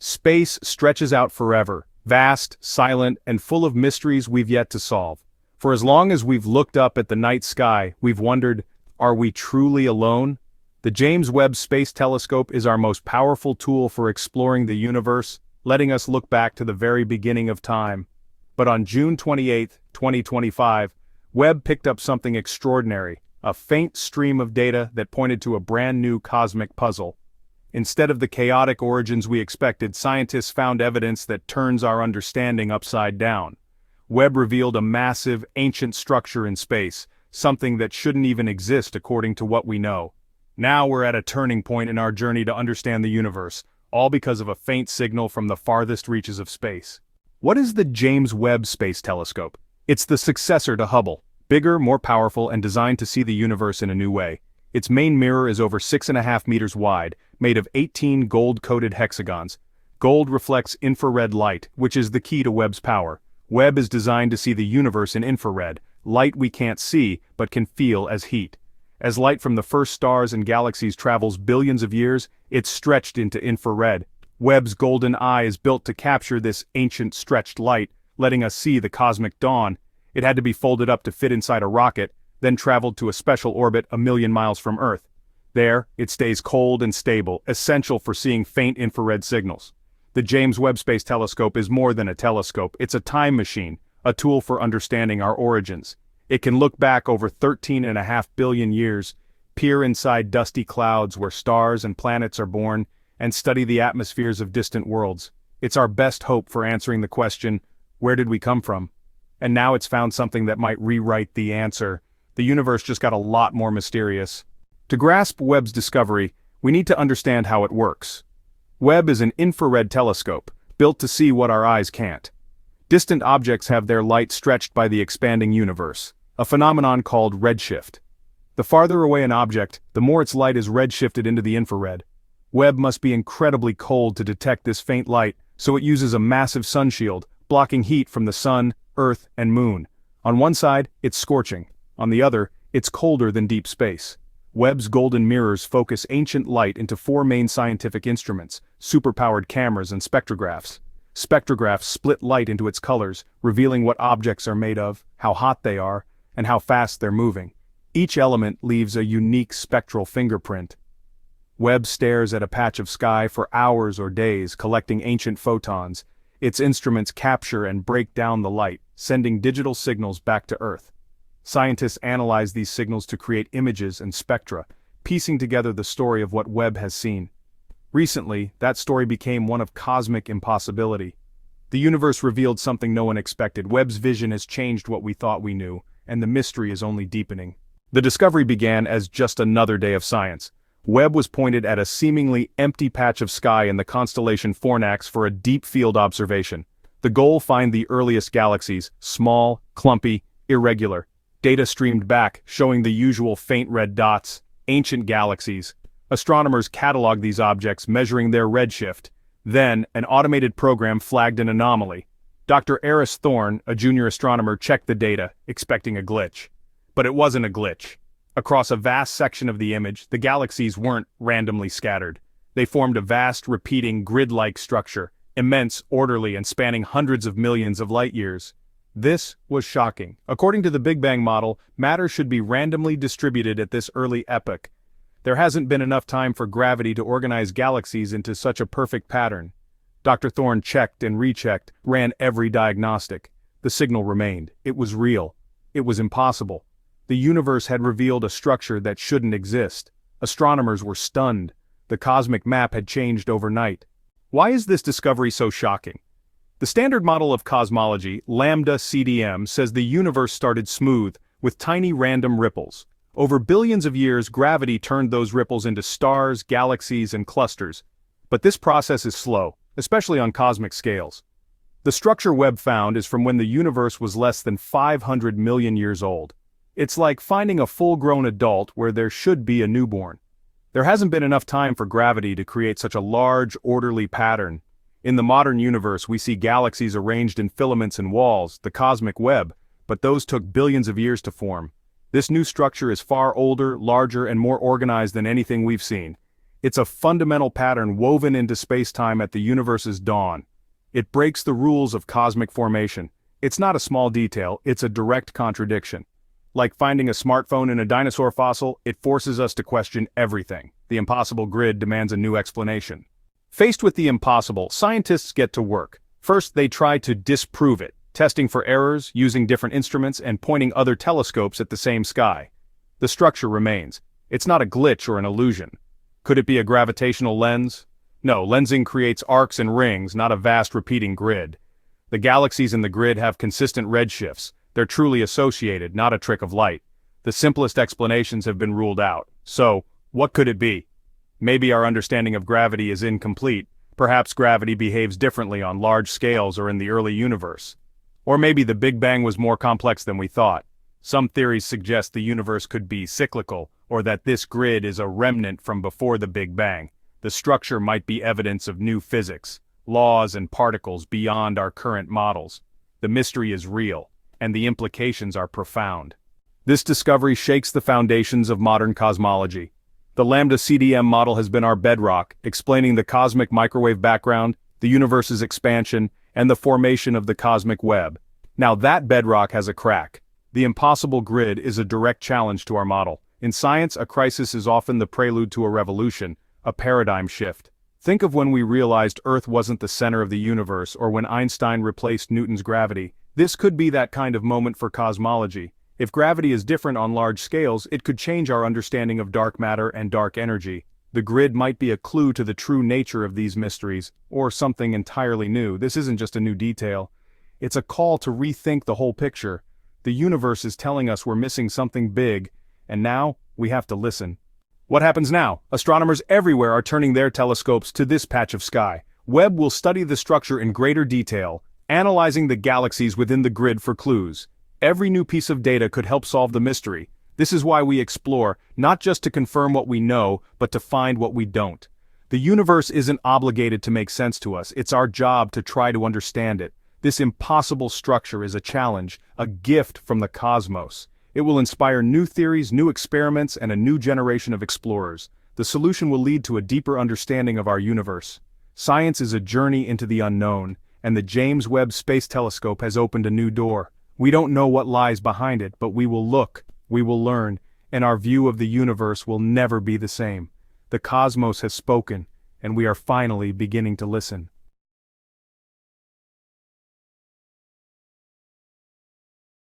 Space stretches out forever, vast, silent, and full of mysteries we've yet to solve. For as long as we've looked up at the night sky, we've wondered, are we truly alone? The James Webb Space Telescope is our most powerful tool for exploring the universe, letting us look back to the very beginning of time. But on June 28, 2025, Webb picked up something extraordinary, a faint stream of data that pointed to a brand new cosmic puzzle. Instead of the chaotic origins we expected, scientists found evidence that turns our understanding upside down. Webb revealed a massive, ancient structure in space, something that shouldn't even exist according to what we know. Now we're at a turning point in our journey to understand the universe, all because of a faint signal from the farthest reaches of space. What is the James Webb Space Telescope? It's the successor to Hubble, bigger, more powerful, and designed to see the universe in a new way. Its main mirror is over 6.5 meters wide, made of 18 gold-coated hexagons. Gold reflects infrared light, which is the key to Webb's power. Webb is designed to see the universe in infrared, light we can't see but can feel as heat. As light from the first stars and galaxies travels billions of years, it's stretched into infrared. Webb's golden eye is built to capture this ancient stretched light, letting us see the cosmic dawn. It had to be folded up to fit inside a rocket, then traveled to a special orbit 1 million miles from Earth. There, it stays cold and stable, essential for seeing faint infrared signals. The James Webb Space Telescope is more than a telescope, it's a time machine, a tool for understanding our origins. It can look back over 13.5 billion years, peer inside dusty clouds where stars and planets are born, and study the atmospheres of distant worlds. It's our best hope for answering the question, where did we come from? And now it's found something that might rewrite the answer. The universe just got a lot more mysterious. To grasp Webb's discovery, we need to understand how it works. Webb is an infrared telescope, built to see what our eyes can't. Distant objects have their light stretched by the expanding universe, a phenomenon called redshift. The farther away an object, the more its light is redshifted into the infrared. Webb must be incredibly cold to detect this faint light, so it uses a massive sunshield, blocking heat from the sun, Earth, and Moon. On one side, it's scorching. On the other, it's colder than deep space. Webb's golden mirrors focus ancient light into 4 main scientific instruments, superpowered cameras and spectrographs. Spectrographs split light into its colors, revealing what objects are made of, how hot they are, and how fast they're moving. Each element leaves a unique spectral fingerprint. Webb stares at a patch of sky for hours or days, collecting ancient photons. Its instruments capture and break down the light, sending digital signals back to Earth. Scientists analyze these signals to create images and spectra, piecing together the story of what Webb has seen. Recently, that story became one of cosmic impossibility. The universe revealed something no one expected. Webb's vision has changed what we thought we knew, and the mystery is only deepening. The discovery began as just another day of science. Webb was pointed at a seemingly empty patch of sky in the constellation Fornax for a deep field observation. The goal: find the earliest galaxies, small, clumpy, irregular. Data streamed back, showing the usual faint red dots, ancient galaxies. Astronomers cataloged these objects, measuring their redshift. Then, an automated program flagged an anomaly. Dr. Eris Thorne, a junior astronomer, checked the data, expecting a glitch. But it wasn't a glitch. Across a vast section of the image, the galaxies weren't randomly scattered. They formed a vast, repeating, grid-like structure, immense, orderly, and spanning hundreds of millions of light-years. This was shocking. According to the Big Bang model, matter should be randomly distributed at this early epoch. There hasn't been enough time for gravity to organize galaxies into such a perfect pattern. Dr. Thorne checked and rechecked, ran every diagnostic. The signal remained. It was real. It was impossible. The universe had revealed a structure that shouldn't exist. Astronomers were stunned. The cosmic map had changed overnight. Why is this discovery so shocking? The standard model of cosmology, lambda CDM, says the universe started smooth, with tiny random ripples. Over billions of years, gravity turned those ripples into stars, galaxies, and clusters. But this process is slow, especially on cosmic scales. The structure Webb found is from when the universe was less than 500 million years old. It's like finding a full-grown adult where there should be a newborn. There hasn't been enough time for gravity to create such a large, orderly pattern. In the modern universe, we see galaxies arranged in filaments and walls, the cosmic web, but those took billions of years to form. This new structure is far older, larger, and more organized than anything we've seen. It's a fundamental pattern woven into spacetime at the universe's dawn. It breaks the rules of cosmic formation. It's not a small detail, it's a direct contradiction. Like finding a smartphone in a dinosaur fossil, it forces us to question everything. The impossible grid demands a new explanation. Faced with the impossible, scientists get to work. First, they try to disprove it, testing for errors, using different instruments, and pointing other telescopes at the same sky. The structure remains. It's not a glitch or an illusion. Could it be a gravitational lens? No, lensing creates arcs and rings, not a vast repeating grid. The galaxies in the grid have consistent redshifts. They're truly associated, not a trick of light. The simplest explanations have been ruled out. So, what could it be? Maybe our understanding of gravity is incomplete. Perhaps gravity behaves differently on large scales or in the early universe. Or maybe the Big Bang was more complex than we thought. Some theories suggest the universe could be cyclical, or that this grid is a remnant from before the Big Bang. The structure might be evidence of new physics, laws and particles beyond our current models. The mystery is real, and the implications are profound. This discovery shakes the foundations of modern cosmology. The Lambda CDM model has been our bedrock, explaining the cosmic microwave background, the universe's expansion, and the formation of the cosmic web. Now that bedrock has a crack. The impossible grid is a direct challenge to our model. In science, a crisis is often the prelude to a revolution, a paradigm shift. Think of when we realized Earth wasn't the center of the universe, or when Einstein replaced Newton's gravity. This could be that kind of moment for cosmology. If gravity is different on large scales, it could change our understanding of dark matter and dark energy. The grid might be a clue to the true nature of these mysteries, or something entirely new. This isn't just a new detail. It's a call to rethink the whole picture. The universe is telling us we're missing something big, and now, we have to listen. What happens now? Astronomers everywhere are turning their telescopes to this patch of sky. Webb will study the structure in greater detail, analyzing the galaxies within the grid for clues. Every new piece of data could help solve the mystery. This is why we explore, not just to confirm what we know, but to find what we don't. The universe isn't obligated to make sense to us. It's our job to try to understand it. This impossible structure is a challenge, a gift from the cosmos. It will inspire new theories, new experiments, and a new generation of explorers. The solution will lead to a deeper understanding of our universe. Science is a journey into the unknown, and the James Webb Space Telescope has opened a new door. We don't know what lies behind it, but we will look, we will learn, and our view of the universe will never be the same. The cosmos has spoken, and we are finally beginning to listen.